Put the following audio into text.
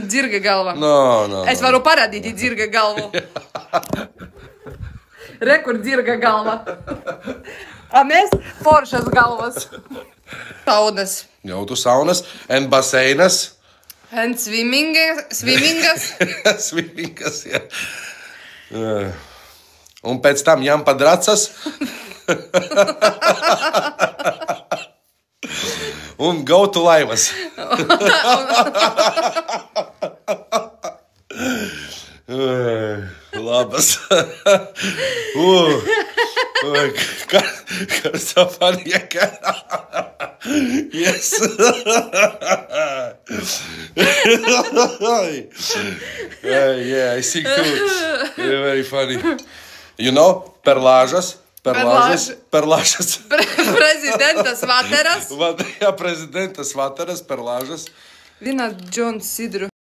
Dzirga galva. No. Es varu parādīt dzirga galvu. Rekur dzirga galva. A mēs foršas galvas. Saunas. Jau tu saunas, en baseinas. En swimingas. Swimingas, jā. Un pēc tam jām padracas. Un gautu laivas. Labas. Karsta panieka. Yes. Yeah, I think too. Yeah, very funny. You know, perlāžas. Prezidentas vateras. Jā, prezidentas vateras, perlāžas. Vināt Džons Sidru.